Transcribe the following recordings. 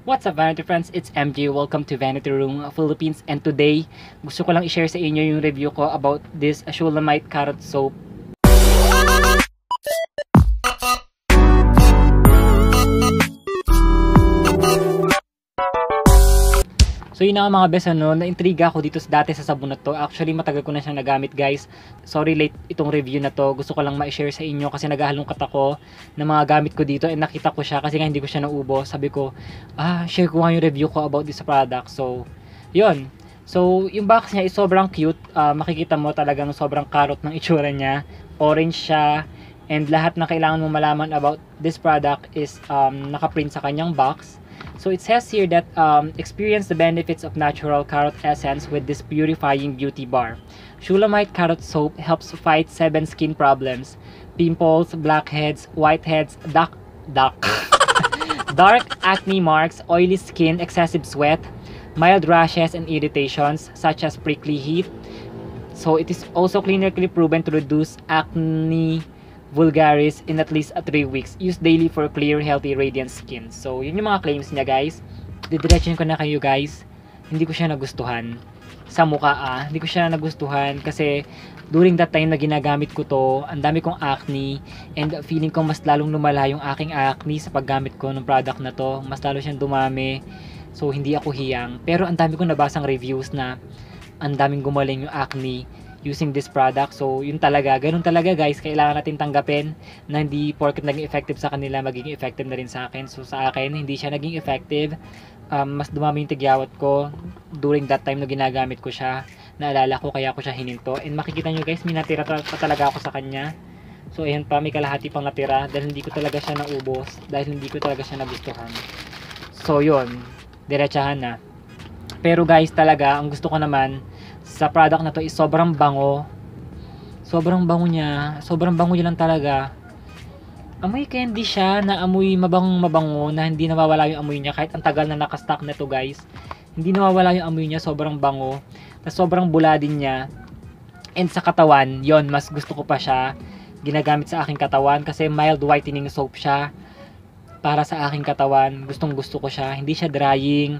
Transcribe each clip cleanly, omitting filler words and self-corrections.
What's up, Vanity Friends? It's MJ. Welcome to Vanity Room Philippines. And today, gusto ko lang i-share sa inyo yung review ko about this Shulamite Carrot Soap. So yun na nga mga best, na-intriga ako dito dati sa sabon na to. Actually, matagal ko na siyang nagamit, guys. Sorry late itong review na to. Gusto ko lang ma-share sa inyo kasi naghahalongkat ako ng mga gamit ko dito and nakita ko siya kasi nga hindi ko siya naubos. Sabi ko, share ko nga yung review ko about this product. So, yun. So, yung box niya is sobrang cute. Makikita mo talagang sobrang carrot ng itsura niya. Orange siya. And lahat na kailangan mo malaman about this product is nakaprint sa kanyang box. So it says here that experience the benefits of natural carrot essence with this purifying beauty bar. Shulamite Carrot Soap helps fight 7 skin problems: pimples, blackheads, whiteheads, dark acne marks, oily skin, excessive sweat, mild rashes and irritations such as prickly heat. So it is also clinically proven to reduce acne vulgaris in at least 3 weeks. Use daily for clear, healthy, radiant skin. So, yun yung mga claims niya, guys. Didiretsin ko na kayo, guys. Hindi ko siya nagustuhan. Sa mukha, hindi ko siya nagustuhan kasi during that time na ginagamit ko to, ang dami kong acne and feeling ko mas lalong lumala yung aking acne sa paggamit ko ng product na to. Mas lalo siyang dumami. So, hindi ako hiyang. Pero ang dami kong nabasang reviews na ang daming gumaling yung acne using this product. So, yun talaga. Ganun talaga, guys. Kailangan natin tanggapin na hindi porket naging effective sa kanila, magiging effective na rin sa akin. So, sa akin, hindi siya naging effective. Mas dumami yung tigyawat ko during that time na ginagamit ko siya. Naalala ko, kaya ko siya hininto. And makikita nyo, guys, may natira pa talaga ako sa kanya. So, ayan pa, may kalahati pang natira dahil hindi ko talaga siya naubos. Dahil hindi ko talaga siya nagustuhan. So, yun. Diretsahan na. Pero, guys, talaga, ang gusto ko naman sa product na to is sobrang bango. Sobrang bango niya. Sobrang bango niya lang talaga. Amoy candy siya na amoy mabango na hindi nawawala yung amoy niya kahit ang tagal na nakastock na to, guys. Hindi nawawala yung amoy niya. Sobrang bango. Tapos sobrang bula din niya. And sa katawan, yon mas gusto ko pa siya ginagamit sa aking katawan kasi mild whitening soap siya para sa aking katawan. Gustong gusto ko siya. Hindi siya drying.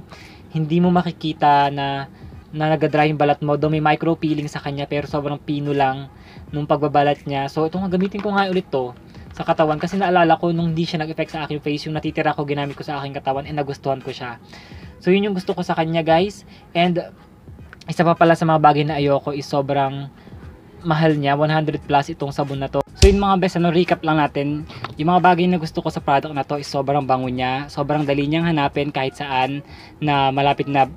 Hindi mo makikita na nag-dry yung balat mo. Though may micro peeling sa kanya pero sobrang pino lang nung pagbabalat niya. So ito nga, gamitin ko nga ulit to sa katawan kasi naalala ko nung hindi siya nag-effect sa aking face, yung natitira ko ginamit ko sa aking katawan and nagustuhan ko siya. So yun yung gusto ko sa kanya, guys. And isa pa pala sa mga bagay na ayoko is sobrang mahal niya. 100 plus itong sabon na to. So yun mga best, recap lang natin. Yung mga bagay na gusto ko sa product na to is sobrang bango niya. Sobrang dali niyang hanapin kahit saan na malapit na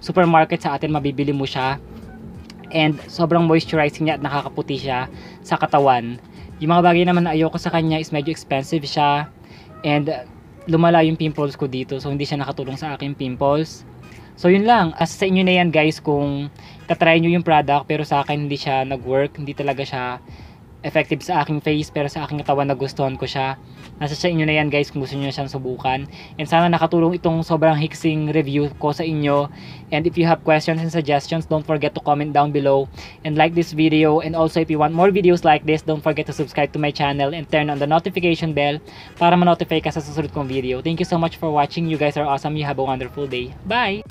supermarket sa atin, mabibili mo siya. And sobrang moisturizing niya at nakakaputi siya sa katawan. Yung mga bagay naman na ayoko sa kanya is medyo expensive siya. And lumala yung pimples ko dito. So hindi siya nakatulong sa aking pimples. So yun lang. As sa inyo na yan, guys, kung tatry nyo yung product pero sa akin hindi siya nag-work. Hindi talaga siya effective sa aking face pero sa aking katawan nagustuhan ko siya. Nasa sa inyo na yan, guys, kung gusto niyo siyang subukan. And sana nakatulong itong sobrang hiksing review ko sa inyo. And if you have questions and suggestions, don't forget to comment down below and like this video. And also if you want more videos like this, don't forget to subscribe to my channel and turn on the notification bell para ma-notify ka sa susunod kong video. Thank you so much for watching. You guys are awesome. You have a wonderful day. Bye!